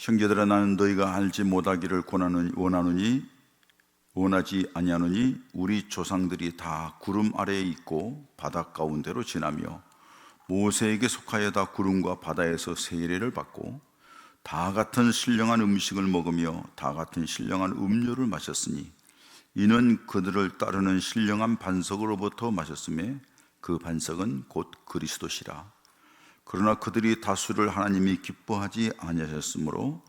형제들아, 나는 너희가 알지 못하기를 원하지 아니하노니 우리 조상들이 다 구름 아래에 있고 바다 가운데로 지나며 모세에게 속하여 다 구름과 바다에서 세례를 받고 다 같은 신령한 음식을 먹으며 다 같은 신령한 음료를 마셨으니 이는 그들을 따르는 신령한 반석으로부터 마셨음에 그 반석은 곧 그리스도시라. 그러나 그들이 다수를 하나님이 기뻐하지 아니하셨으므로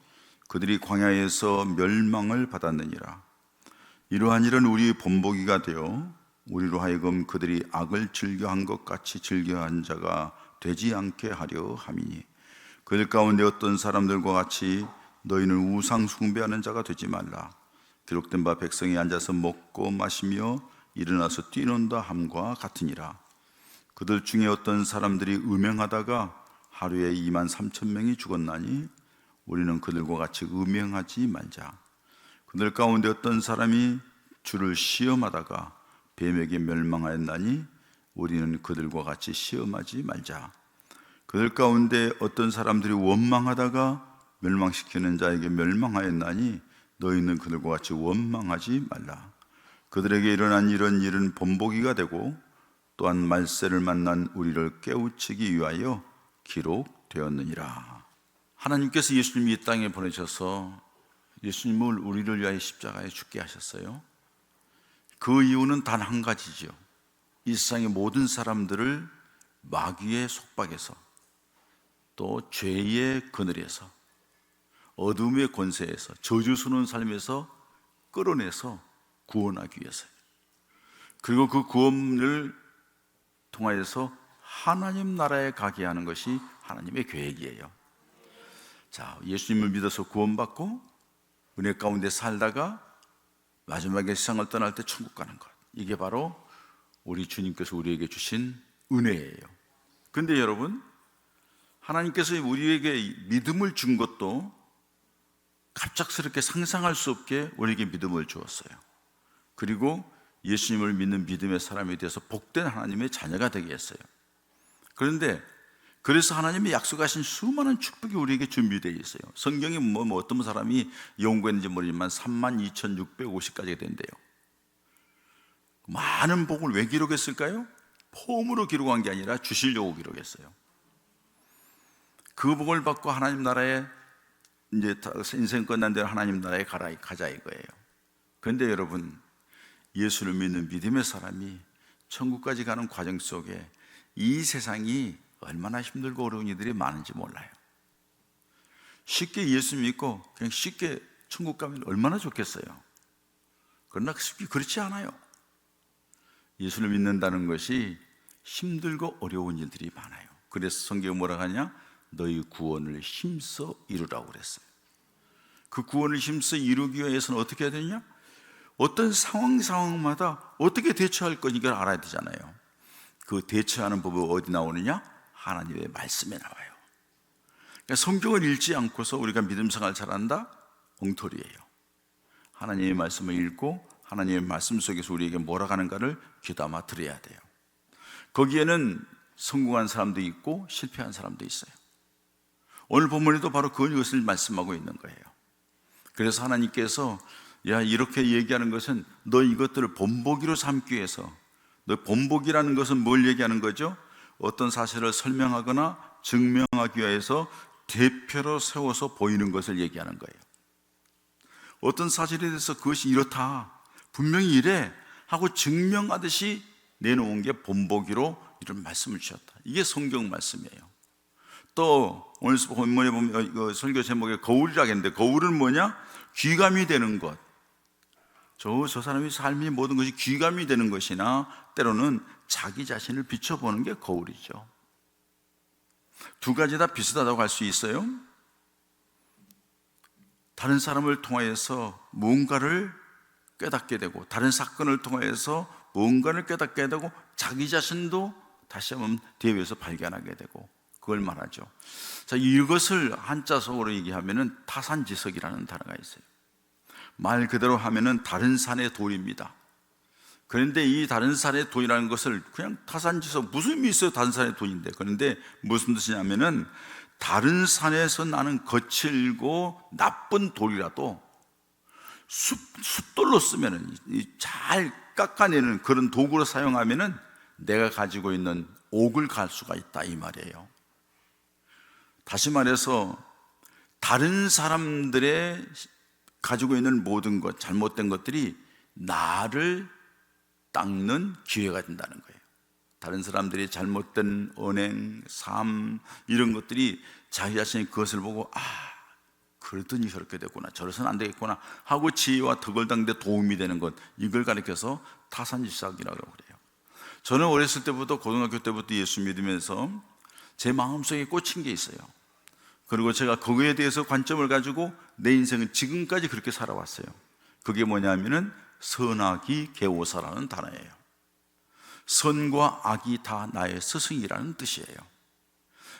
그들이 광야에서 멸망을 받았느니라. 이러한 일은 우리의 본보기가 되어 우리로 하여금 그들이 악을 즐겨한 것 같이 즐겨한 자가 되지 않게 하려 함이니, 그들 가운데 어떤 사람들과 같이 너희는 우상 숭배하는 자가 되지 말라. 기록된 바 백성이 앉아서 먹고 마시며 일어나서 뛰논다 함과 같으니라. 그들 중에 어떤 사람들이 음행하다가 하루에 23,000명이 죽었나니 우리는 그들과 같이 음행하지 말자. 그들 가운데 어떤 사람이 주를 시험하다가 뱀에게 멸망하였나니 우리는 그들과 같이 시험하지 말자. 그들 가운데 어떤 사람들이 원망하다가 멸망시키는 자에게 멸망하였나니 너희는 그들과 같이 원망하지 말라. 그들에게 일어난 이런 일은 본보기가 되고 또한 말세를 만난 우리를 깨우치기 위하여 기록되었느니라. 하나님께서 예수님이 이 땅에 보내셔서 예수님을 우리를 위하여 십자가에 죽게 하셨어요. 그 이유는 단 한 가지죠. 이 세상의 모든 사람들을 마귀의 속박에서, 또 죄의 그늘에서, 어둠의 권세에서, 저주스러운 삶에서 끌어내서 구원하기 위해서요. 그리고 그 구원을 통하여서 하나님 나라에 가게 하는 것이 하나님의 계획이에요. 자, 예수님을 믿어서 구원받고 은혜 가운데 살다가 마지막에 세상을 떠날 때 천국 가는 것, 이게 바로 우리 주님께서 우리에게 주신 은혜예요. 그런데 여러분, 하나님께서 우리에게 믿음을 준 것도 갑작스럽게 상상할 수 없게 우리에게 믿음을 주었어요. 그리고 예수님을 믿는 믿음의 사람이 되어서 복된 하나님의 자녀가 되게 했어요. 그런데 그래서 하나님이 약속하신 수많은 축복이 우리에게 준비되어 있어요. 성경에 어떤 사람이 연구했는지 모르지만 32,650가지가 된대요. 많은 복을 왜 기록했을까요? 폼으로 기록한 게 아니라 주시려고 기록했어요. 그 복을 받고 하나님 나라에, 이제 인생 끝난 대로 하나님 나라에 가자 이거예요. 그런데 여러분, 예수를 믿는 믿음의 사람이 천국까지 가는 과정 속에 이 세상이 얼마나 힘들고 어려운 일들이 많은지 몰라요. 쉽게 예수 믿고 그냥 쉽게 천국 가면 얼마나 좋겠어요. 그러나 쉽게 그렇지 않아요. 예수를 믿는다는 것이 힘들고 어려운 일들이 많아요. 그래서 성경이 뭐라고 하냐? 너희 구원을 힘써 이루라고 그랬어요. 그 구원을 힘써 이루기 위해서는 어떻게 해야 되냐? 어떤 상황마다 어떻게 대처할 거니까 알아야 되잖아요. 그 대처하는 법이 어디 나오느냐? 하나님의 말씀에 나와요. 그러니까 성경을 읽지 않고서 우리가 믿음 생활 잘한다? 엉터리예요. 하나님의 말씀을 읽고 하나님의 말씀 속에서 우리에게 뭐라고 하는가를 귀담아 들어야 돼요. 거기에는 성공한 사람도 있고 실패한 사람도 있어요. 오늘 본문에도 바로 그것을 말씀하고 있는 거예요. 그래서 하나님께서 이렇게 얘기하는 것은 너 이것들을 본보기로 삼기 위해서, 너 본보기라는 것은 뭘 얘기하는 거죠? 어떤 사실을 설명하거나 증명하기 위해서 대표로 세워서 보이는 것을 얘기하는 거예요. 어떤 사실에 대해서 그것이 이렇다, 분명히 이래 하고 증명하듯이 내놓은 게 본보기로 이런 말씀을 주셨다. 이게 성경 말씀이에요. 또 오늘 본문에 보면 설교 제목에 거울이라고 했는데, 거울은 뭐냐? 귀감이 되는 것. 저 사람의 삶이 모든 것이 귀감이 되는 것이나 때로는 자기 자신을 비춰보는 게 거울이죠. 두 가지 다 비슷하다고 할 수 있어요. 다른 사람을 통하여서 무언가를 깨닫게 되고, 다른 사건을 통하여서 무언가를 깨닫게 되고, 자기 자신도 다시 한번 대회에서 발견하게 되고, 그걸 말하죠. 자, 이것을 한자속어로 얘기하면은 타산지석이라는 단어가 있어요. 말 그대로 하면은 다른 산의 돌입니다. 그런데 이 다른 산의 돌이라는 것을 그냥 타산지석, 무슨 의미 있어요? 다른 산의 돌인데. 그런데 무슨 뜻이냐면은 다른 산에서 나는 거칠고 나쁜 돌이라도 숫돌로 쓰면은, 잘 깎아내는 그런 도구로 사용하면은 내가 가지고 있는 옥을 갈 수가 있다, 이 말이에요. 다시 말해서 다른 사람들의 가지고 있는 모든 것, 잘못된 것들이 나를 닦는 기회가 된다는 거예요. 다른 사람들이 잘못된 언행, 삶, 이런 것들이 자기 자신이 그것을 보고 그러더니 저렇게 됐구나, 저래서는 안 되겠구나 하고 지혜와 덕을 닦는 데 도움이 되는 것, 이걸 가리켜서 타산지사학이라고 그래요. 저는 어렸을 때부터, 고등학교 때부터 예수 믿으면서 제 마음속에 꽂힌 게 있어요. 그리고 제가 거기에 대해서 관점을 가지고 내 인생은 지금까지 그렇게 살아왔어요. 그게 뭐냐면은 선악이 계오사라는 단어예요. 선과 악이 다 나의 스승이라는 뜻이에요.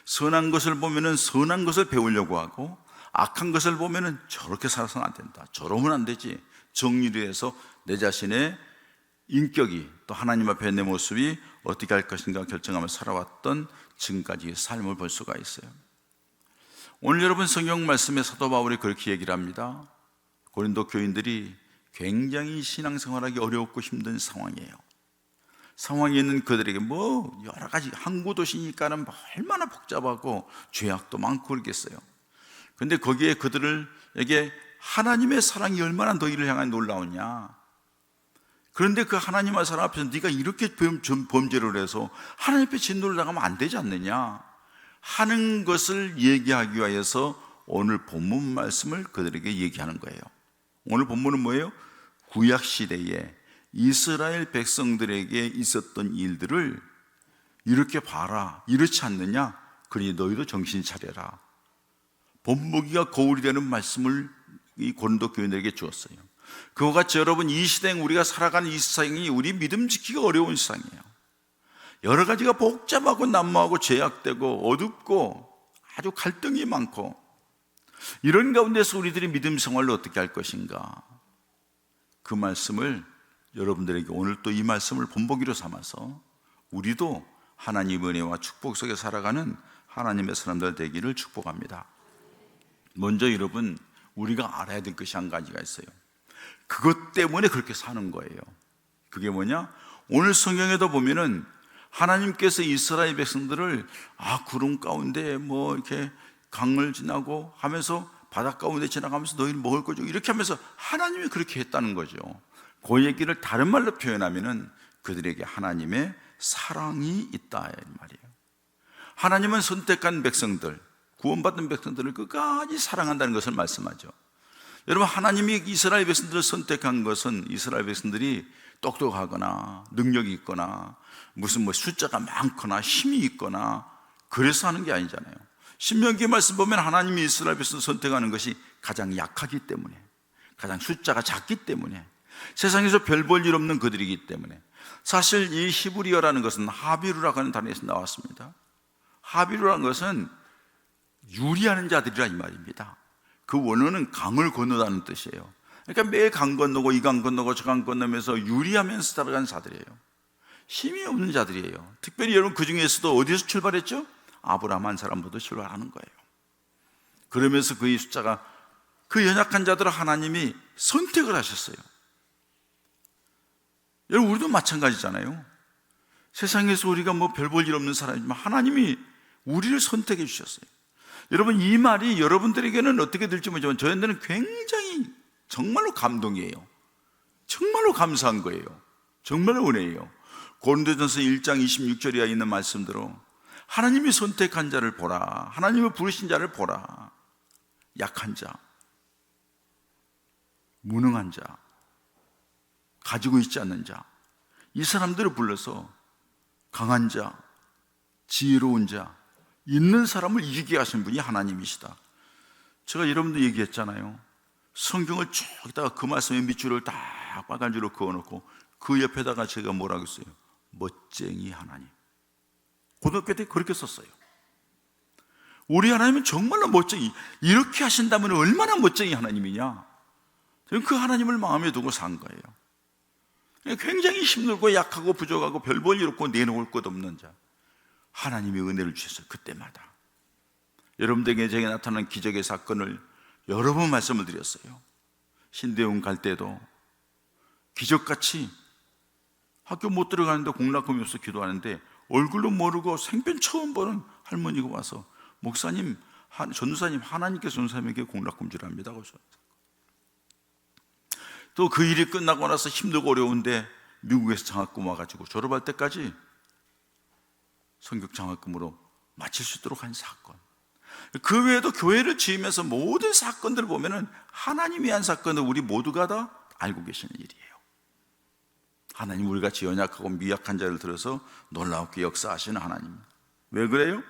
선한 것을 보면은 선한 것을 배우려고 하고, 악한 것을 보면은 저렇게 살아서는 안 된다, 저러면 안 되지, 정리를 해서 내 자신의 인격이, 또 하나님 앞에 내 모습이 어떻게 할 것인가 결정하며 살아왔던 지금까지의 삶을 볼 수가 있어요. 오늘 여러분, 성경 말씀에 사도 바울이 그렇게 얘기를 합니다. 고린도 교인들이 굉장히 신앙생활하기 어렵고 힘든 상황이에요. 상황에 있는 그들에게 여러 가지, 항구 도시니까는 얼마나 복잡하고 죄악도 많고 그러겠어요. 근데 거기에 그들에게 하나님의 사랑이 얼마나 너희를 향해 놀라우냐. 그런데 그 하나님의 사랑 앞에서 네가 이렇게 범죄를 해서 하나님 앞에 진노를 당하면 안 되지 않느냐 하는 것을 얘기하기 위해서 오늘 본문 말씀을 그들에게 얘기하는 거예요. 오늘 본문은 뭐예요? 구약 시대에 이스라엘 백성들에게 있었던 일들을 이렇게 봐라, 이렇지 않느냐, 그러니 너희도 정신 차려라. 본보기가 거울이 되는 말씀을 이 고린도 교인들에게 주었어요. 그와 같이 여러분, 이 시대에 우리가 살아가는 이 세상이 우리 믿음 지키기가 어려운 세상이에요. 여러 가지가 복잡하고 난무하고 죄악되고 어둡고 아주 갈등이 많고, 이런 가운데서 우리들이 믿음 생활을 어떻게 할 것인가, 그 말씀을 여러분들에게 오늘 또 이 말씀을 본보기로 삼아서 우리도 하나님의 은혜와 축복 속에 살아가는 하나님의 사람들 되기를 축복합니다. 먼저 여러분, 우리가 알아야 될 것이 한 가지가 있어요. 그것 때문에 그렇게 사는 거예요. 그게 뭐냐? 오늘 성경에도 보면은 하나님께서 이스라엘 백성들을 구름 가운데 이렇게 강을 지나고 하면서 바닷 가운데 지나가면서 너희는 먹을 거죠, 이렇게 하면서 하나님이 그렇게 했다는 거죠. 그 얘기를 다른 말로 표현하면은 그들에게 하나님의 사랑이 있다 말이에요. 하나님은 선택한 백성들, 구원받은 백성들을 끝까지 사랑한다는 것을 말씀하죠. 여러분, 하나님이 이스라엘 백성들을 선택한 것은 이스라엘 백성들이 똑똑하거나 능력이 있거나 무슨 숫자가 많거나 힘이 있거나 그래서 하는 게 아니잖아요. 신명기 말씀 보면 하나님이 이스라엘 백성을 선택하는 것이 가장 약하기 때문에, 가장 숫자가 작기 때문에, 세상에서 별 볼 일 없는 그들이기 때문에. 사실 이 히브리어라는 것은 하비루라고 하는 단어에서 나왔습니다. 하비루라는 것은 유리하는 자들이라 이 말입니다. 그 원어는 강을 건너다는 뜻이에요. 그러니까 매일 강 건너고 이 강 건너고 저 강 건너면서 유리하면서 살아가는 자들이에요. 힘이 없는 자들이에요. 특별히 여러분, 그 중에서도 어디서 출발했죠? 아브라함 한 사람부터 출발하는 거예요. 그러면서 그의 숫자가, 그 연약한 자들을 하나님이 선택을 하셨어요. 여러분, 우리도 마찬가지잖아요. 세상에서 우리가 별 볼 일 없는 사람이지만 하나님이 우리를 선택해 주셨어요. 여러분, 이 말이 여러분들에게는 어떻게 될지 모르지만 저희한테는 굉장히 정말로 감동이에요. 정말로 감사한 거예요. 정말로 은혜예요. 고린도전서 1장 26절에 있는 말씀대로 하나님이 선택한 자를 보라, 하나님이 부르신 자를 보라. 약한 자, 무능한 자, 가지고 있지 않는 자, 이 사람들을 불러서 강한 자, 지혜로운 자, 있는 사람을 이기게 하신 분이 하나님이시다. 제가 여러분들 얘기했잖아요. 성경을 쭉 있다가 그 말씀의 밑줄을 딱 빨간줄로 그어놓고 그 옆에다가 제가 뭐라고 했어요? 멋쟁이 하나님. 고등학교 때 그렇게 썼어요. 우리 하나님은 정말로 멋쟁이, 이렇게 하신다면 얼마나 멋쟁이 하나님이냐. 저는 그 하나님을 마음에 두고 산 거예요. 굉장히 힘들고 약하고 부족하고 별 볼 일 없고 내놓을 것 없는 자, 하나님이 은혜를 주셨어요. 그때마다. 여러분들에게 제게 나타난 기적의 사건을 여러 번 말씀을 드렸어요. 신대원 갈 때도 기적같이 학교 못 들어가는데 공락금이 없어 기도하는데 얼굴도 모르고 생편 처음 보는 할머니가 와서 목사님, 전도사님, 하나님께서 전도사님에게 공락금 주랍니다. 또 그 일이 끝나고 나서 힘들고 어려운데 미국에서 장학금 와가지고 졸업할 때까지 성격 장학금으로 마칠 수 있도록 한 사건. 그 외에도 교회를 지으면서 모든 사건들을 보면은 하나님이 한 사건을 우리 모두가 다 알고 계시는 일이에요. 하나님, 우리 같이 연약하고 미약한 자를 들어서 놀랍게 역사하시는 하나님. 왜 그래요?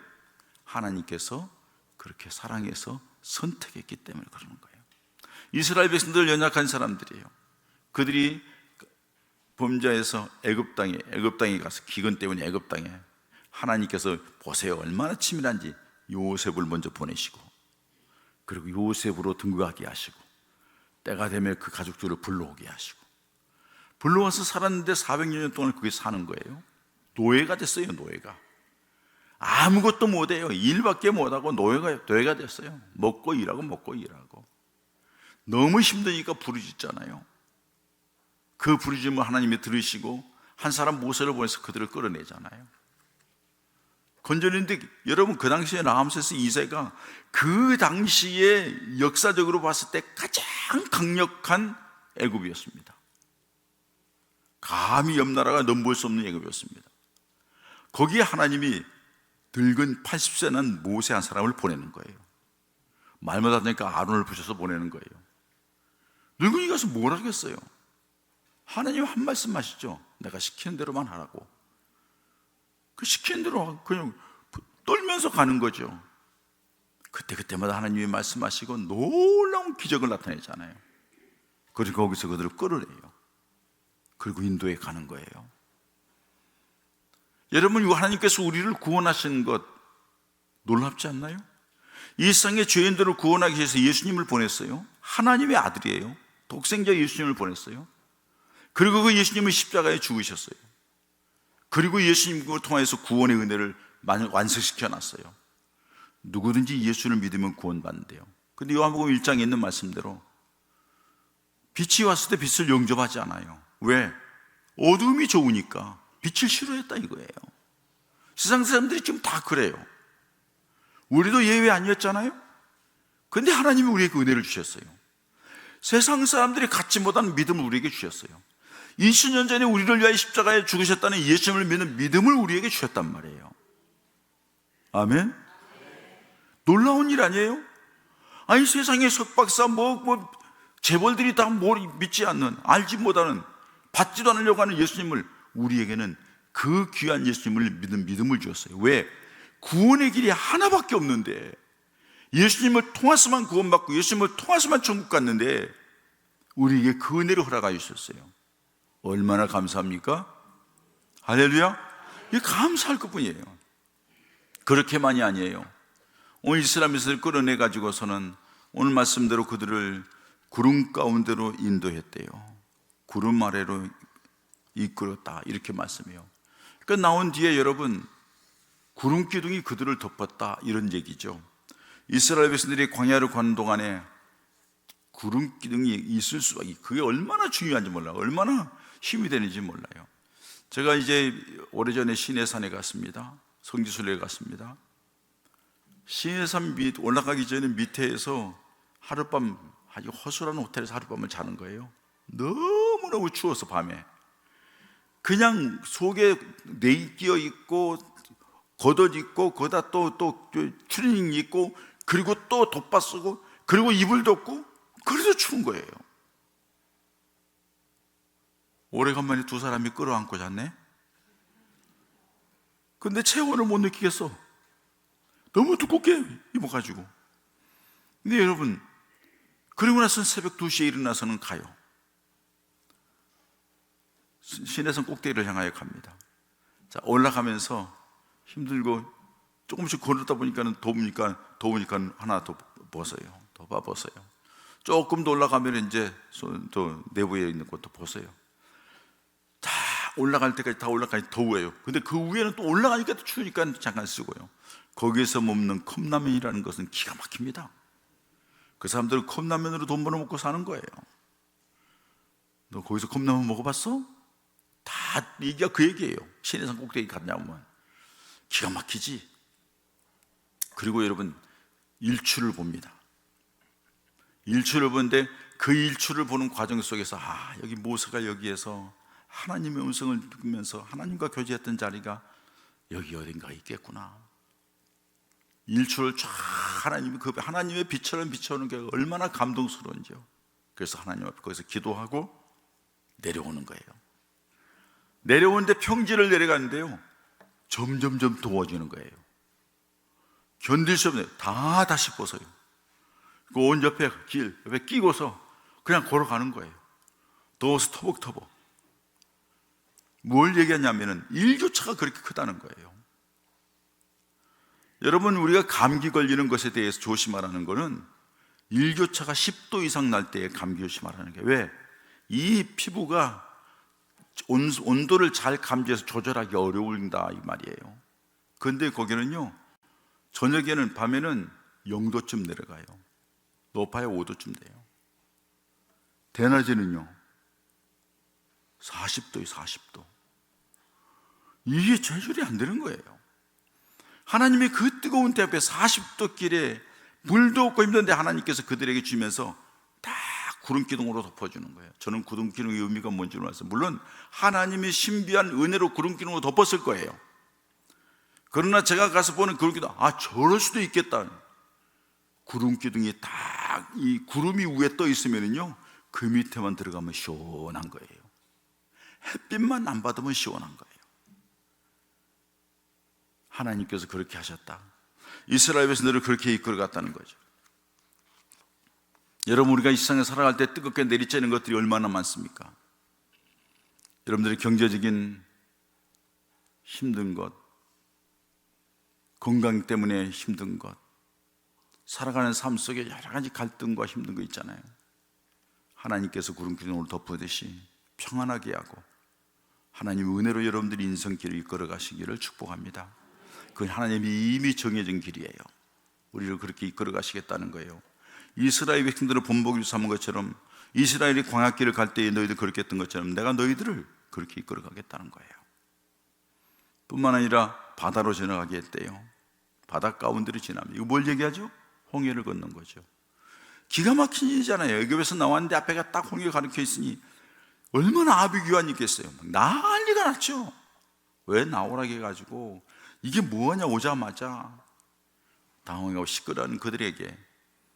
하나님께서 그렇게 사랑해서 선택했기 때문에 그러는 거예요. 이스라엘 백성들 연약한 사람들이에요. 그들이 범죄에서 애굽 땅에 가서 기근 때문에 애굽 땅에 하나님께서 보세요, 얼마나 치밀한지 요셉을 먼저 보내시고 그리고 요셉으로 등극하게 하시고 때가 되면 그 가족들을 불러오게 하시고 불러와서 살았는데 400년 동안 그게 사는 거예요. 노예가 됐어요. 노예가 아무것도 못해요. 일밖에 못하고 노예가 됐어요. 먹고 일하고 너무 힘드니까 부르짖잖아요. 그 부르짖음을 하나님이 들으시고 한 사람 모세를 보내서 그들을 끌어내잖아요. 건져냈는데 여러분, 그 당시에 라암세스 2세가 그 당시에 역사적으로 봤을 때 가장 강력한 애굽이었습니다. 감히 옆 나라가 넘볼 수 없는 애굽이었습니다. 거기에 하나님이 늙은 80세 난 모세 한 사람을 보내는 거예요. 말 못하니까 아론을 부셔서 보내는 거예요. 늙은이 가서 뭘 하겠어요? 하나님 한 말씀 하시죠. 내가 시키는 대로만 하라고. 그 시키는 대로 그냥 떨면서 가는 거죠. 그때마다 하나님이 말씀하시고 놀라운 기적을 나타내잖아요. 그리고 거기서 그들을 끌어내요. 그리고 인도에 가는 거예요. 여러분, 하나님께서 우리를 구원하신 것 놀랍지 않나요? 이 세상의 죄인들을 구원하기 위해서 예수님을 보냈어요. 하나님의 아들이에요. 독생자 예수님을 보냈어요. 그리고 그 예수님은 십자가에 죽으셨어요. 그리고 예수님을 통해서 구원의 은혜를 완성시켜 놨어요. 누구든지 예수를 믿으면 구원받는데요. 근데 요한복음 1장에 있는 말씀대로 빛이 왔을 때 빛을 영접하지 않아요. 왜? 어둠이 좋으니까. 빛을 싫어했다 이거예요. 세상 사람들이 지금 다 그래요. 우리도 예외 아니었잖아요. 근데 하나님이 우리에게 은혜를 주셨어요. 세상 사람들이 갖지 못하는 믿음을 우리에게 주셨어요. 20년 전에 우리를 위하여 십자가에 죽으셨다는 예수님을 믿는 믿음을 우리에게 주셨단 말이에요. 아멘? 놀라운 일 아니에요? 아니, 세상에 석박사 재벌들이 다 뭘 믿지 않는, 알지 못하는, 받지도 않으려고 하는 예수님을, 우리에게는 그 귀한 예수님을 믿는 믿음을 주었어요. 왜? 구원의 길이 하나밖에 없는데, 예수님을 통해서만 구원받고 예수님을 통해서만 천국 갔는데 우리에게 그 은혜를 허락하여 주셨어요. 얼마나 감사합니까? 할렐루야. 이게 감사할 것뿐이에요. 그렇게만이 아니에요. 오늘 이스라엘 백성을 끌어내 가지고서는 오늘 말씀대로 그들을 구름 가운데로 인도했대요. 구름 아래로 이끌었다, 이렇게 말씀해요. 그러니까 나온 뒤에 여러분, 구름 기둥이 그들을 덮었다, 이런 얘기죠. 이스라엘 백성들이 광야를 가는 동안에 구름 기둥이 있을 수밖에, 그게 얼마나 중요한지 몰라요. 얼마나 힘이 되는지 몰라요. 제가 이제 오래전에 시내산에 갔습니다. 성지순례에 갔습니다. 시내산 밑 올라가기 전에 밑에서 하룻밤, 아주 허술한 호텔에서 하룻밤을 자는 거예요. 너무너무 추워서 밤에 그냥 속에 네이 끼어 있고 겉옷 입고 거기다 또 추리닝 입고 그리고 또 덮밥 쓰고 그리고 이불 덮고, 그래서 추운 거예요. 오래간만에 두 사람이 끌어안고 잤네. 근데 체온을 못 느끼겠어. 너무 두껍게 입어가지고. 근데 여러분, 그리고 나서는 새벽 2시에 일어나서는 가요. 시내산 꼭대기를 향하여 갑니다. 자, 올라가면서 힘들고 조금씩 걸었다 보니까 더우니까 하나 더 벗어요. 더 벗어요. 조금 더 올라가면 이제 또 내부에 있는 것도 벗어요. 다 올라갈 때까지 다 올라가니 더워요. 근데 그 위에는 또 올라가니까 또 추우니까 잠깐 쓰고요. 거기에서 먹는 컵라면이라는 것은 기가 막힙니다. 그 사람들은 컵라면으로 돈 벌어먹고 사는 거예요. 너 거기서 컵라면 먹어봤어? 다 얘기가 그 얘기예요. 시내산 꼭대기 갔냐면 기가 막히지. 그리고 여러분, 일출을 봅니다. 일출을 보는데 그 일출을 보는 과정 속에서 여기 모세가 여기에서 하나님의 음성을 듣으면서 하나님과 교제했던 자리가 여기 어딘가 있겠구나. 일출을 쫙 하나님이 그 하나님의 빛처럼 비춰오는 게 얼마나 감동스러운지요. 그래서 하나님 앞에 거기서 기도하고 내려오는 거예요. 내려오는데 평지를 내려가는데요, 점점점 더워지는 거예요. 견딜 수 없네요. 다 다시 벗어요. 그 온 옆에 옆에 끼고서 그냥 걸어가는 거예요. 더워서 터벅터벅. 뭘 얘기하냐면은 일교차가 그렇게 크다는 거예요. 여러분, 우리가 감기 걸리는 것에 대해서 조심하라는 거는 일교차가 10도 이상 날 때에 감기 조심하라는 게, 왜? 이 피부가 온도를 잘 감지해서 조절하기 어려운다 이 말이에요. 그런데 거기는요, 저녁에는 밤에는 0도쯤 내려가요. 높아야 5도쯤 돼요. 대낮에는요 40도에 40도. 이게 조절이 안 되는 거예요. 하나님의 그 뜨거운 때 앞에 40도 길에 물도 없고 힘든데 하나님께서 그들에게 주면서 다 구름 기둥으로 덮어주는 거예요. 저는 구름 기둥의 의미가 뭔지 몰랐어요. 물론 하나님의 신비한 은혜로 구름 기둥으로 덮었을 거예요. 그러나 제가 가서 보는 구름 기둥, 저럴 수도 있겠다. 구름 기둥이 딱 이 구름이 위에 떠 있으면요, 그 밑에만 들어가면 시원한 거예요. 햇빛만 안 받으면 시원한 거예요. 하나님께서 그렇게 하셨다. 이스라엘 백성들을 그렇게 이끌어갔다는 거죠. 여러분, 우리가 이 세상에 살아갈 때 뜨겁게 내리쬐는 것들이 얼마나 많습니까? 여러분들의 경제적인 힘든 것, 건강 때문에 힘든 것, 살아가는 삶 속에 여러 가지 갈등과 힘든 거 있잖아요. 하나님께서 구름 기둥으로 덮으듯이 평안하게 하고 하나님의 은혜로 여러분들이 인생길을 이끌어 가시기를 축복합니다. 그건 하나님이 이미 정해진 길이에요. 우리를 그렇게 이끌어 가시겠다는 거예요. 이스라엘 백성들을 본보기로 삼은 것처럼, 이스라엘이 광야길을 갈 때에 너희들 그렇게 했던 것처럼 내가 너희들을 그렇게 이끌어 가겠다는 거예요. 뿐만 아니라 바다로 지나가게 했대요. 바다 가운데로 지나면, 이거 뭘 얘기하죠? 홍해를 건넌 거죠. 기가 막힌 일이잖아요. 애굽에서 나왔는데 앞에가 딱 홍해가 가르쳐 있으니 얼마나 아비규환이 있겠어요. 난리가 났죠. 왜 나오라고 해가지고 이게 뭐하냐, 오자마자 당황하고 시끄러운 그들에게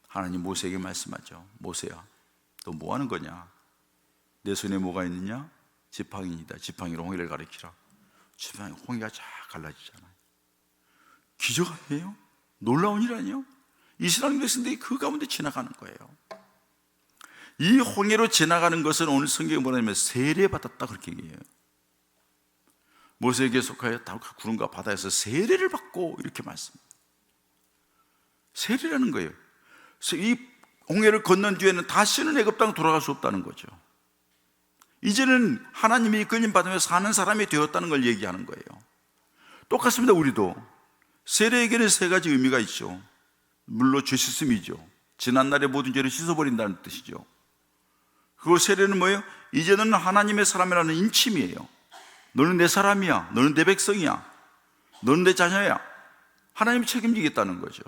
하나님 모세에게 말씀하죠. 모세야, 너 뭐하는 거냐? 내 손에 뭐가 있느냐? 지팡이다. 지팡이로 홍해를 가리키라. 지팡이 홍해가 쫙 갈라지잖아요. 기적 아니에요? 놀라운 일 아니에요? 이스라엘 백성들이 그 가운데 지나가는 거예요. 이 홍해로 지나가는 것은 오늘 성경에 뭐냐면 세례받았다 그렇게 얘기해요. 모세에게 속하여 구름과 바다에서 세례를 받고 이렇게 말씀합니다. 세례라는 거예요. 이 홍해를 건넌 뒤에는 다시는 애굽 땅 돌아갈 수 없다는 거죠. 이제는 하나님이 이끌림 받으며 사는 사람이 되었다는 걸 얘기하는 거예요. 똑같습니다. 우리도 세례에게는 세 가지 의미가 있죠. 물로 죄 씻음이죠. 지난날의 모든 죄를 씻어버린다는 뜻이죠. 그리고 세례는 뭐예요? 이제는 하나님의 사람이라는 인침이에요. 너는 내 사람이야. 너는 내 백성이야. 너는 내 자녀야. 하나님이 책임지겠다는 거죠.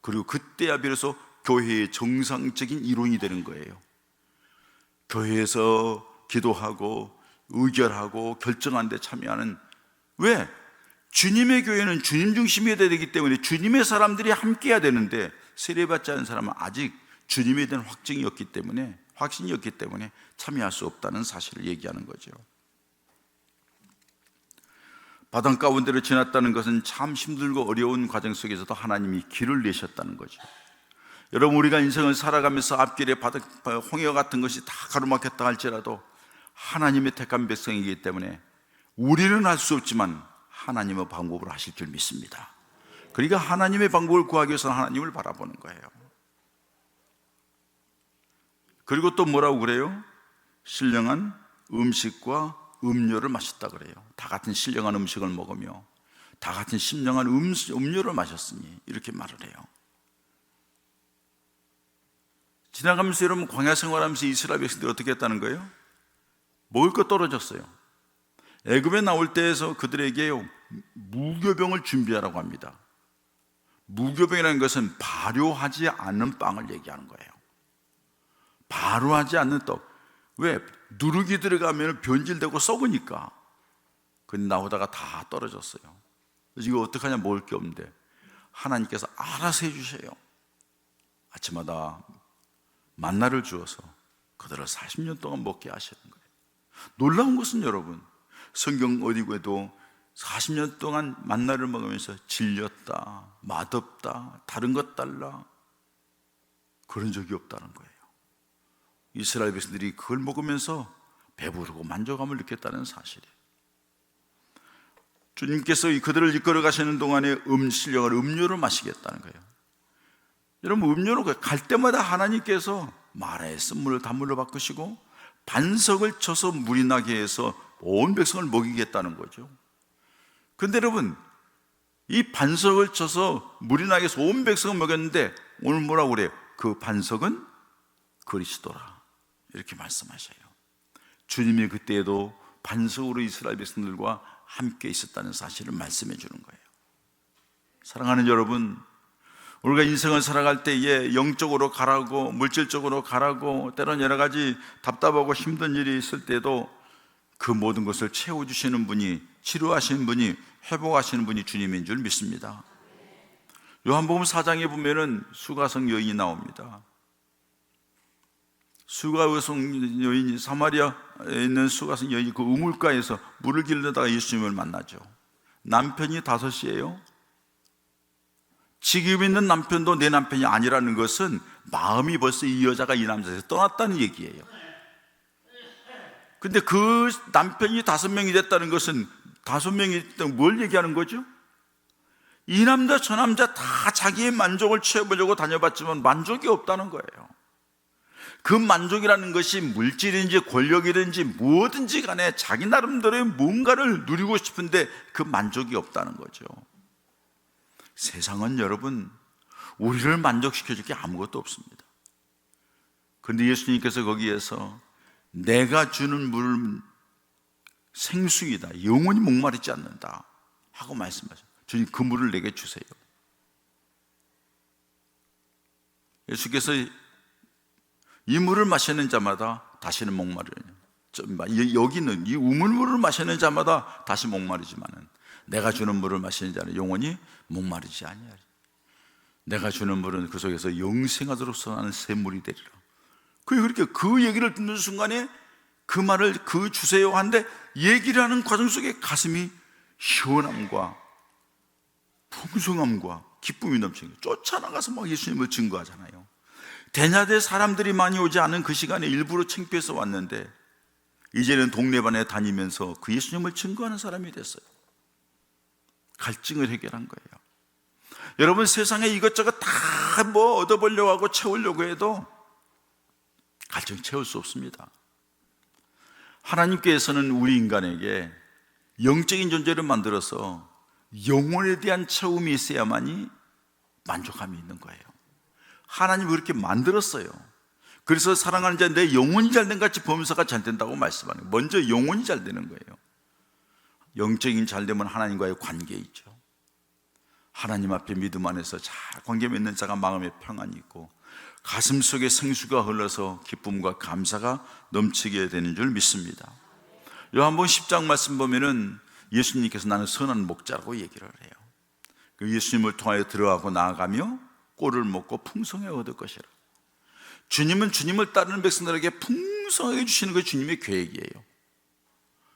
그리고 그때야 비로소 교회의 정상적인 이론이 되는 거예요. 교회에서 기도하고 의결하고 결정하는 데 참여하는, 왜? 주님의 교회는 주님 중심이 돼야 되기 때문에 주님의 사람들이 함께 해야 되는데, 세례받지 않은 사람은 아직 주님에 대한 확신이 없기 때문에 참여할 수 없다는 사실을 얘기하는 거죠. 바다 가운데로 지났다는 것은 참 힘들고 어려운 과정 속에서도 하나님이 길을 내셨다는 거죠. 여러분, 우리가 인생을 살아가면서 앞길에 홍해와 같은 것이 다 가로막혔다 할지라도 하나님의 택한 백성이기 때문에 우리는 할 수 없지만 하나님의 방법으로 하실 줄 믿습니다. 그러니까 하나님의 방법을 구하기 위해서는 하나님을 바라보는 거예요. 그리고 또 뭐라고 그래요? 신령한 음식과 음료를 마셨다 그래요. 다 같은 신령한 음식을 먹으며 다 같은 심령한 음료를 마셨으니 이렇게 말을 해요. 지나가면서 여러분 광야 생활하면서 이스라엘 백성들이 어떻게 했다는 거예요? 먹을 거 떨어졌어요. 애굽에 나올 때에서 그들에게 무교병을 준비하라고 합니다. 무교병이라는 것은 발효하지 않는 빵을 얘기하는 거예요. 발효하지 않는 떡. 왜? 누룩이 들어가면 변질되고 썩으니까. 근데 나오다가 다 떨어졌어요. 이거 어떡하냐, 먹을 게 없는데 하나님께서 알아서 해주세요. 아침마다 만나를 주어서 그들을 40년 동안 먹게 하시는 거예요. 놀라운 것은 여러분, 성경 어디 에도 40년 동안 만나를 먹으면서 질렸다, 맛없다, 다른 것 달라, 그런 적이 없다는 거예요. 이스라엘 백성들이 그걸 먹으면서 배부르고 만족감을 느꼈다는 사실이에요. 주님께서 그들을 이끌어 가시는 동안에 신령한 음료를 마시겠다는 거예요. 여러분, 음료로 갈 때마다 하나님께서 마라의 쓴물을 단물로 바꾸시고 반석을 쳐서 물이 나게 해서 온 백성을 먹이겠다는 거죠. 그런데 여러분, 이 반석을 쳐서 물이 나게 해서 온 백성을 먹였는데 오늘 뭐라고 그래요? 그 반석은 그리스도라, 이렇게 말씀하셔요. 주님이 그때에도 반석으로 이스라엘 백성들과 함께 있었다는 사실을 말씀해 주는 거예요. 사랑하는 여러분, 우리가 인생을 살아갈 때에 영적으로 가라고, 물질적으로 가라고, 때론 여러 가지 답답하고 힘든 일이 있을 때도 그 모든 것을 채워주시는 분이, 치료하시는 분이, 회복하시는 분이 주님인 줄 믿습니다. 요한복음 4장에 보면은 수가성 여인이 나옵니다. 수가성 여인이, 사마리아에 있는 수가성 여인이 그 우물가에서 물을 길르다가 예수님을 만나죠. 남편이 5이에요. 지금 있는 남편도 내 남편이 아니라는 것은 마음이 벌써 이 여자가 이 남자에서 떠났다는 얘기예요. 근데 그 남편이 5명이 됐다는 것은 5명이 됐다는 뭘 얘기하는 거죠? 이 남자 저 남자 다 자기의 만족을 채워보려고 다녀봤지만 만족이 없다는 거예요. 그 만족이라는 것이 물질인지 권력이든지 무엇든지 간에 자기 나름대로의 뭔가를 누리고 싶은데 그 만족이 없다는 거죠. 세상은 여러분, 우리를 만족시켜줄 게 아무것도 없습니다. 그런데 예수님께서 거기에서 내가 주는 물은 생수이다, 영원히 목마르지 않는다 하고 말씀하셨어요. 주님, 그 물을 내게 주세요. 예수께서 이 물을 마시는 자마다 다시는 목마르냐, 여기는 이 우물물을 마시는 자마다 다시 목마르지만은 내가 주는 물을 마시는 자는 영원히 목마르지 아니하리. 내가 주는 물은 그 속에서 영생하도록 솟아나는 샘물이 되리라. 그렇게 그 얘기를 듣는 순간에 그 말을 그 주세요 한데 얘기를 하는 과정 속에 가슴이 시원함과 풍성함과 기쁨이 넘치는 거예요. 쫓아나가서 막 예수님을 증거하잖아요. 대낮에 사람들이 많이 오지 않은 그 시간에 일부러 창피해서 왔는데 이제는 동네반에 다니면서 그 예수님을 증거하는 사람이 됐어요. 갈증을 해결한 거예요. 여러분, 세상에 이것저것 다 뭐 얻어보려고 하고 채우려고 해도 갈증 채울 수 없습니다. 하나님께서는 우리 인간에게 영적인 존재를 만들어서 영혼에 대한 채움이 있어야만이 만족함이 있는 거예요. 하나님이 그렇게 만들었어요. 그래서 사랑하는 자, 내 영혼이 잘된 같이 범사가 잘 된다고 말씀하는 거예요. 먼저 영혼이 잘 되는 거예요. 영적인 잘되면 하나님과의 관계에 있죠. 하나님 앞에 믿음 안에서 잘 관계 맺는 자가 마음에 평안이 있고 가슴 속에 생수가 흘러서 기쁨과 감사가 넘치게 되는 줄 믿습니다. 요한복음 10장 말씀 보면은 예수님께서 나는 선한 목자라고 얘기를 해요. 그 예수님을 통하여 들어가고 나아가며 꼴을 먹고 풍성하게 얻을 것이라. 주님은 주님을 따르는 백성들에게 풍성하게 주시는 것이 주님의 계획이에요.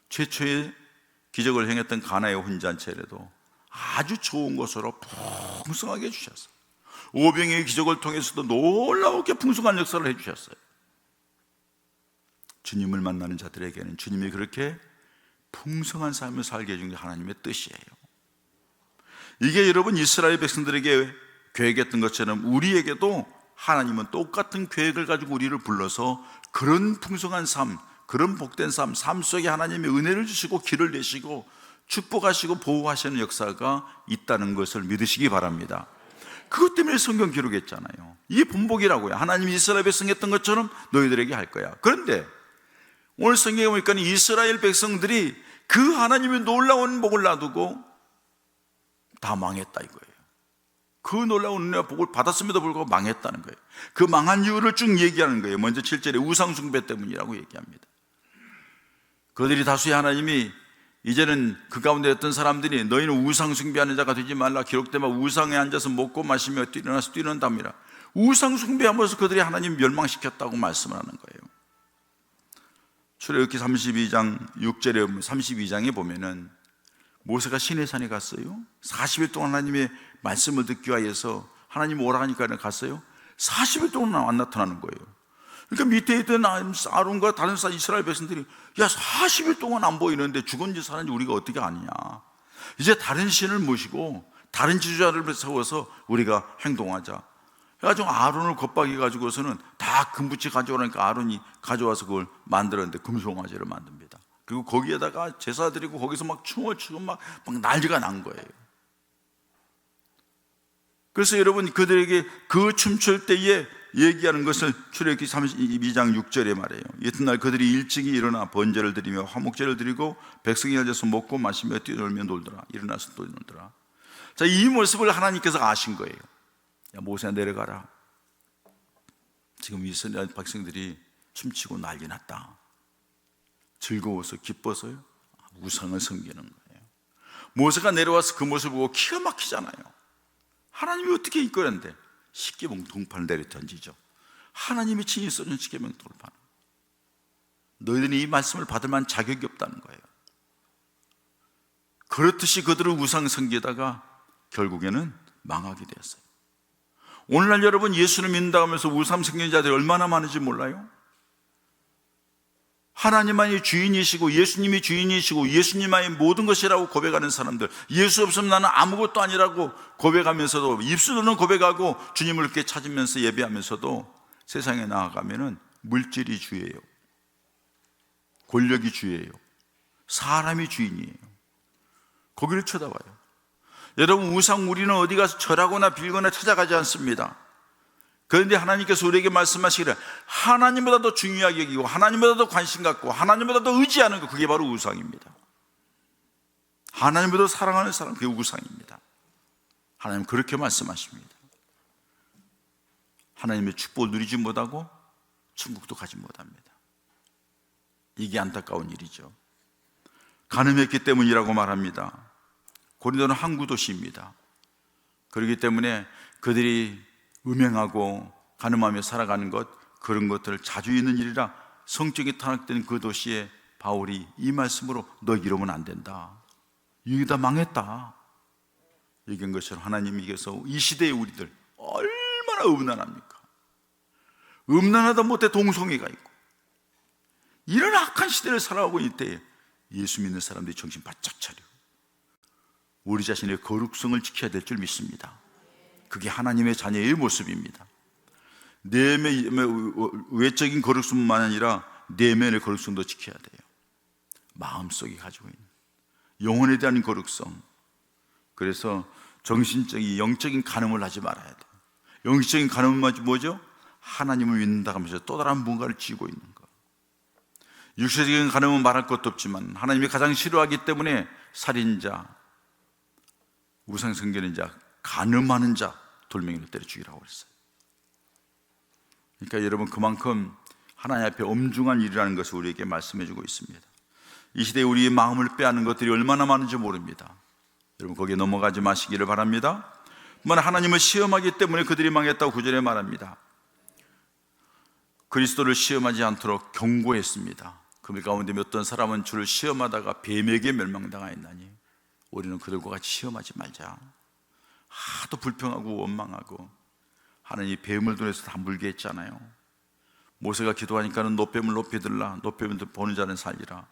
최초의 기적을 행했던 가나의 혼잔치에도 아주 좋은 것으로 풍성하게 해주셨어요. 오병이의 기적을 통해서도 놀라우게 풍성한 역사를 해주셨어요. 주님을 만나는 자들에게는 주님이 그렇게 풍성한 삶을 살게 해준 게 하나님의 뜻이에요. 이게 여러분 이스라엘 백성들에게 계획했던 것처럼 우리에게도 하나님은 똑같은 계획을 가지고 우리를 불러서 그런 풍성한 삶, 그런 복된 삶 속에 하나님의 은혜를 주시고 길을 내시고 축복하시고 보호하시는 역사가 있다는 것을 믿으시기 바랍니다. 그것 때문에 성경 기록했잖아요. 이게 본복이라고요. 하나님이 이스라엘 백성 했던 것처럼 너희들에게 할 거야. 그런데 오늘 성경에 보니까 이스라엘 백성들이 그 하나님의 놀라운 복을 놔두고 다 망했다 이거예요. 그 놀라운 은혜와 복을 받았음에도 불구하고 망했다는 거예요. 그 망한 이유를 쭉 얘기하는 거예요. 먼저 7절에 우상숭배 때문이라고 얘기합니다. 그들이 다수의 하나님이 이제는 그 가운데 어떤 사람들이 너희는 우상숭배하는 자가 되지 말라, 기록되면 우상에 앉아서 먹고 마시며 일어나서 뛰는답니다. 우상숭배하면서 그들이 하나님 멸망시켰다고 말씀을 하는 거예요. 출애굽기 32장 6절에 32장에 보면은 모세가 시내산에 갔어요. 40일 동안 하나님의 말씀을 듣기 위해서 하나님 오라 하니까 갔어요. 40일 동안 안 나타나는 거예요. 그러니까 밑에 있던 아론과 다른 이스라엘 백성들이 야 40일 동안 안 보이는데 죽은지 사는지 우리가 어떻게 아느냐, 이제 다른 신을 모시고 다른 지주자를 세워서 우리가 행동하자 그래가지고 아론을 겁박해 가지고서는 다 금붙이 가져오라니까 아론이 가져와서 그걸 만들었는데 금송아지를 만듭니다. 그리고 거기에다가 제사 드리고 거기서 막 춤을 추고 막 난리가 난 거예요. 그래서 여러분 그들에게 그 춤출 때에 얘기하는 것을 출애굽기 32장 6절에 말해요. 이튿날 그들이 일찍이 일어나 번제를 드리며 화목제를 드리고 백성이 앉아서 먹고 마시며 뛰놀며 놀더라. 일어나서 또 놀더라. 자, 이 모습을 하나님께서 아신 거예요. 야, 모세야 내려가라. 지금 이스라엘 백성들이 춤추고 난리 났다. 즐거워서 기뻐서요? 우상을 섬기는 거예요. 모세가 내려와서 그 모습을 보고 기가 막히잖아요. 하나님이 어떻게 이끌었는데 십계명 동판을 내려 던지죠. 하나님이 친히 써준 십계명 동판. 너희들이 이 말씀을 받을 만한 자격이 없다는 거예요. 그렇듯이 그들은 우상 섬기다가 결국에는 망하게 되었어요. 오늘날 여러분 예수를 믿는다 하면서 우상 섬기는 자들이 얼마나 많은지 몰라요? 하나님만이 주인이시고 예수님이 주인이시고 예수님만이 모든 것이라고 고백하는 사람들, 예수 없으면 나는 아무것도 아니라고 고백하면서도 입술로는 고백하고 주님을 이렇게 찾으면서 예배하면서도 세상에 나아가면은 물질이 주예요, 권력이 주예요, 사람이 주인이에요. 거기를 쳐다봐요. 여러분 우상 우리는 어디 가서 절하거나 빌거나 찾아가지 않습니다. 그런데 하나님께서 우리에게 말씀하시기를 하나님보다 더 중요하게 여기고 하나님보다 더 관심 갖고 하나님보다 더 의지하는 것, 그게 바로 우상입니다. 하나님보다 사랑하는 사람, 그게 우상입니다. 하나님 그렇게 말씀하십니다. 하나님의 축복을 누리지 못하고 천국도 가지 못합니다. 이게 안타까운 일이죠. 가늠했기 때문이라고 말합니다. 고린도는 항구 도시입니다. 그렇기 때문에 그들이 음행하고 가늠하며 살아가는 것, 그런 것들 자주 있는 일이라 성적이 타락된 그 도시에 바울이 이 말씀으로 너 이러면 안 된다, 이게 다 망했다 얘기한 것처럼 하나님께서 이 시대의 우리들 얼마나 음란합니까? 음란하다 못해 동성애가 있고 이런 악한 시대를 살아가고 있을 때 예수 믿는 사람들이 정신 바짝 차려 우리 자신의 거룩성을 지켜야 될 줄 믿습니다. 그게 하나님의 자녀의 모습입니다. 외적인 거룩성뿐만 아니라 내면의 거룩성도 지켜야 돼요. 마음속에 가지고 있는 영혼에 대한 거룩성. 그래서 정신적인 영적인 간음을 하지 말아야 돼요. 영적인 간음은 뭐죠? 하나님을 믿는다 하면서 또 다른 뭔가를 쥐고 있는 것. 육체적인 간음은 말할 것도 없지만 하나님이 가장 싫어하기 때문에 살인자, 우상 섬기는 자, 간음하는 자 돌멩이로 때려 죽이라고 그랬어요. 그러니까 여러분 그만큼 하나님 앞에 엄중한 일이라는 것을 우리에게 말씀해 주고 있습니다. 이 시대에 우리의 마음을 빼앗는 것들이 얼마나 많은지 모릅니다. 여러분 거기에 넘어가지 마시기를 바랍니다. 하나님을 시험하기 때문에 그들이 망했다고 9절에 말합니다. 그리스도를 시험하지 않도록 경고했습니다. 그 가운데 어떤 사람은 주를 시험하다가 뱀에게 멸망당하였나니 우리는 그들과 같이 시험하지 말자. 하도 불평하고 원망하고 하나님이 뱀을 통해서 다 물게 했잖아요. 모세가 기도하니까는 노뱀을 높이 들라. 노뱀을 보는 자는 살리라.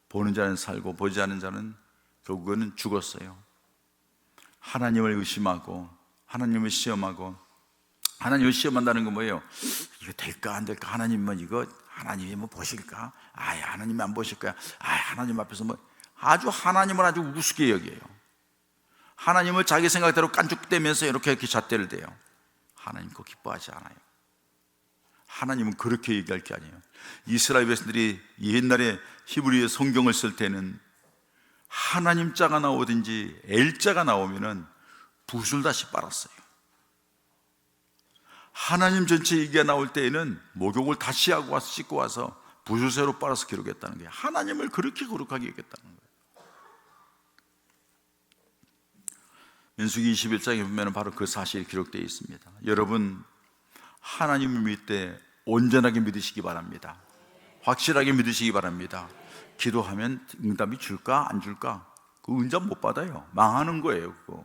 보는 자는 살고 보지 않는 자는 결국은 죽었어요. 하나님을 의심하고 하나님을 시험하고, 하나님을 시험한다는 건 뭐예요? 이거 될까 안 될까? 하나님은 이거 하나님이 뭐 보실까? 하나님이 안 보실 거야. 하나님 앞에서 뭐 아주 하나님을 아주 우습게 여겨요. 하나님을 자기 생각대로 깐죽대면서 이렇게 잣대를 대요. 하나님 그거 기뻐하지 않아요. 하나님은 그렇게 얘기할 게 아니에요. 이스라엘 백성들이 옛날에 히브리어 성경을 쓸 때는 하나님 자가 나오든지 엘자가 나오면은 붓을 다시 빨았어요. 하나님 전체 얘기가 나올 때에는 목욕을 다시 하고 와서 씻고 와서 붓을 새로 빨아서 기록했다는 거예요. 하나님을 그렇게 거룩하게 여겼다는 거예요. 민수기 21장에 보면 바로 그 사실이 기록되어 있습니다. 여러분, 하나님을 믿을 때 온전하게 믿으시기 바랍니다. 확실하게 믿으시기 바랍니다. 기도하면 응답이 줄까 안 줄까? 그 응답 못 받아요. 망하는 거예요. 그거.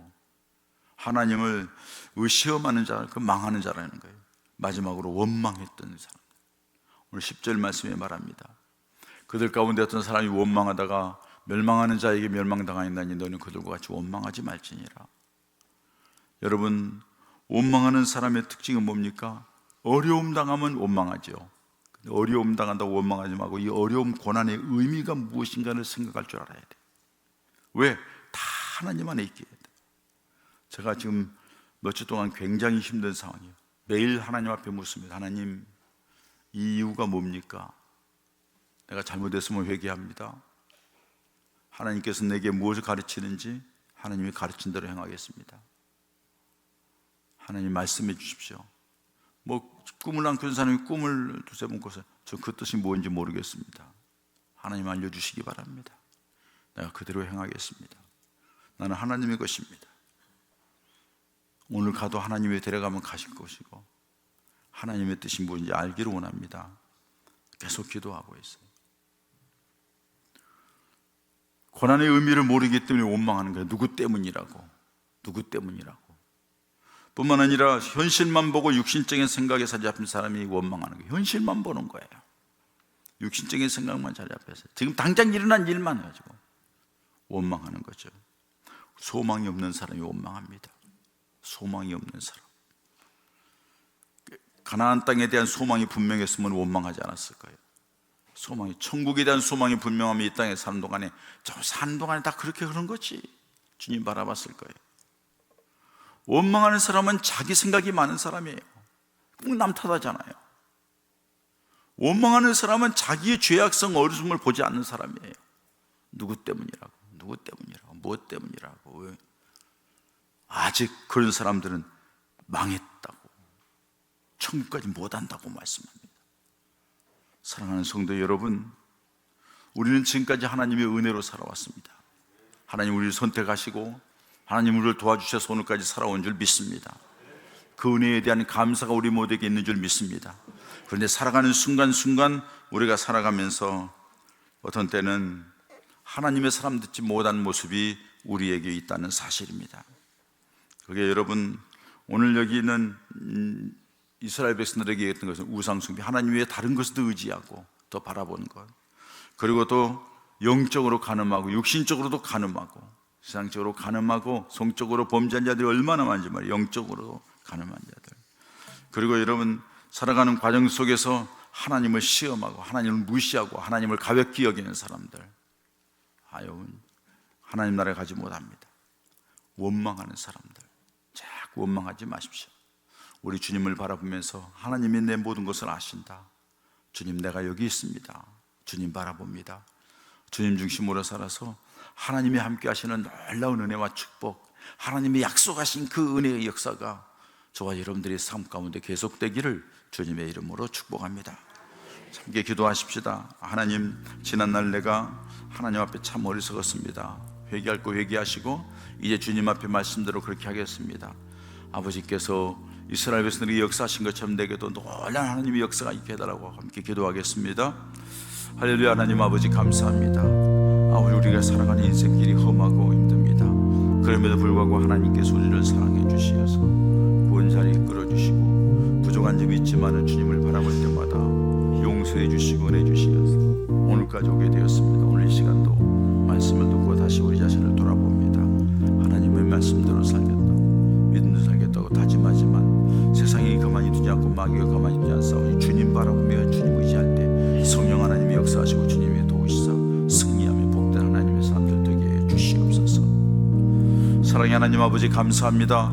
하나님을 시험하는 자, 그 망하는 자라는 거예요. 마지막으로 원망했던 사람. 오늘 10절 말씀에 말합니다. 그들 가운데 어떤 사람이 원망하다가 멸망하는 자에게 멸망당하였나니 너는 그들과 같이 원망하지 말지니라. 여러분, 원망하는 사람의 특징은 뭡니까? 어려움 당하면 원망하죠. 어려움 당한다고 원망하지 말고 이 어려움 고난의 의미가 무엇인가를 생각할 줄 알아야 돼요. 왜? 다 하나님 안에 있게 해야 돼요. 제가 지금 몇 주 동안 굉장히 힘든 상황이에요. 매일 하나님 앞에 묻습니다. 하나님, 이 이유가 뭡니까? 내가 잘못했으면 회개합니다. 하나님께서 내게 무엇을 가르치는지 하나님이 가르친 대로 행하겠습니다. 하나님 말씀해 주십시오. 꿈을 안 꾼 사람이 꿈을 두세 번 꿔서 저 그 뜻이 뭔지 모르겠습니다. 하나님 알려주시기 바랍니다. 내가 그대로 행하겠습니다. 나는 하나님의 것입니다. 오늘 가도 하나님이 데려가면 가실 것이고 하나님의 뜻이 뭔지 알기를 원합니다. 계속 기도하고 있어요. 고난의 의미를 모르기 때문에 원망하는 거예요. 누구 때문이라고. 뿐만 아니라 현실만 보고 육신적인 생각에 사로잡힌 사람이 원망하는 거예요. 현실만 보는 거예요. 육신적인 생각만 사로잡혀서 지금 당장 일어난 일만 가지고 원망하는 거죠. 소망이 없는 사람이 원망합니다. 소망이 없는 사람. 가나안 땅에 대한 소망이 분명했으면 원망하지 않았을 거예요. 소망이, 천국에 대한 소망이 분명하면 이 땅에 사는 동안에 저 사는 동안에 다 그렇게 그런 거지 주님 바라봤을 거예요. 원망하는 사람은 자기 생각이 많은 사람이에요. 꼭 남 탓하잖아요. 원망하는 사람은 자기의 죄악성 어리석음을 보지 않는 사람이에요. 누구 때문이라고, 무엇 때문이라고. 아직 그런 사람들은 망했다고, 천국까지 못한다고 말씀합니다. 사랑하는 성도 여러분, 우리는 지금까지 하나님의 은혜로 살아왔습니다. 하나님 우리를 선택하시고 하나님 우리를 도와주셔서 오늘까지 살아온 줄 믿습니다. 그 은혜에 대한 감사가 우리 모두에게 있는 줄 믿습니다. 그런데 살아가는 순간순간 우리가 살아가면서 어떤 때는 하나님의 사람 듣지 못한 모습이 우리에게 있다는 사실입니다. 그게 여러분, 오늘 여기 있는 이스라엘 백성들에게 얘기했던 것은 우상숭배, 하나님 외에 다른 것을 의지하고 더 바라보는 것, 그리고 또 영적으로 간음하고 육신적으로도 간음하고 세상적으로 간음하고 성적으로 범죄한 자들이 얼마나 많은지 말이에요. 영적으로 간음한 자들. 그리고 여러분, 살아가는 과정 속에서 하나님을 시험하고 하나님을 무시하고 하나님을 가볍게 여기는 사람들, 아유, 하나님 나라에 가지 못합니다. 원망하는 사람들, 자꾸 원망하지 마십시오. 우리 주님을 바라보면서 하나님이 내 모든 것을 아신다. 주님, 내가 여기 있습니다. 주님 바라봅니다. 주님 중심으로 살아서 하나님이 함께 하시는 놀라운 은혜와 축복, 하나님이 약속하신 그 은혜의 역사가 저와 여러분들의 삶 가운데 계속되기를 주님의 이름으로 축복합니다. 함께 기도하십시다. 하나님, 지난날 내가 하나님 앞에 참 어리석었습니다. 회개할 거 회개하시고 이제 주님 앞에 말씀대로 그렇게 하겠습니다. 아버지께서 이스라엘 백성들이 역사하신 것처럼 내게도 놀라운 하나님의 역사가 있게 해달라고 함께 기도하겠습니다. 할렐루야. 하나님 아버지 감사합니다. 우리가 살아가는 인생길이 험하고 힘듭니다. 그럼에도 불구하고 하나님께서 우리를 사랑해 주시어서 구원 자리에 이끌어 주시고 부족한 점이 있지만 주님을 바라볼 때마다 용서해 주시고 은혜 주시어서 오늘까지 오게 되었습니다. 오늘 이 시간도 말씀을 듣고 다시 우리 자신을 돌아봅니다. 하나님의 말씀대로 살겠다, 믿음대로 살겠다고 다짐하지만 세상이 가만히 두지 않고 마귀가 가만히 두지 않사오니 주님 바라보며 주님 의지할 때 성령 하나님이 역사하시고 주님이 도우시사 승리하며 복된 하나님의 사람들 사랑의 하나님 아버지, 감사합니다.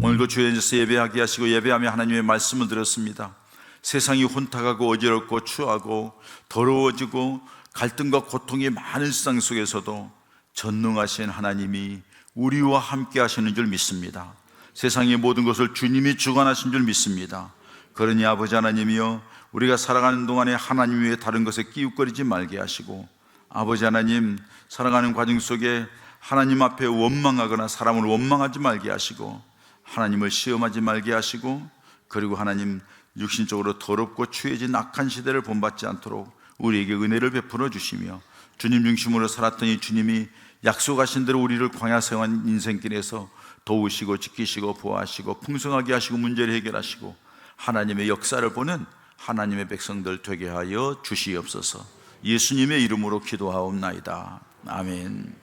오늘도 주의 앉아서 예배하게 하시고 예배하며 하나님의 말씀을 들었습니다. 세상이 혼탁하고 어지럽고 추하고 더러워지고 갈등과 고통이 많은 세상 속에서도 전능하신 하나님이 우리와 함께 하시는 줄 믿습니다. 세상의 모든 것을 주님이 주관하신 줄 믿습니다. 그러니 아버지 하나님이여, 우리가 살아가는 동안에 하나님 외에 다른 것에 끼웃거리지 말게 하시고, 아버지 하나님, 살아가는 과정 속에 하나님 앞에 원망하거나 사람을 원망하지 말게 하시고, 하나님을 시험하지 말게 하시고, 그리고 하나님, 육신적으로 더럽고 추해진 악한 시대를 본받지 않도록 우리에게 은혜를 베풀어 주시며, 주님 중심으로 살았더니 주님이 약속하신 대로 우리를 광야 생활 인생길에서 도우시고 지키시고 보호하시고 풍성하게 하시고 문제를 해결하시고 하나님의 역사를 보는 하나님의 백성들 되게 하여 주시옵소서. 예수님의 이름으로 기도하옵나이다. 아멘.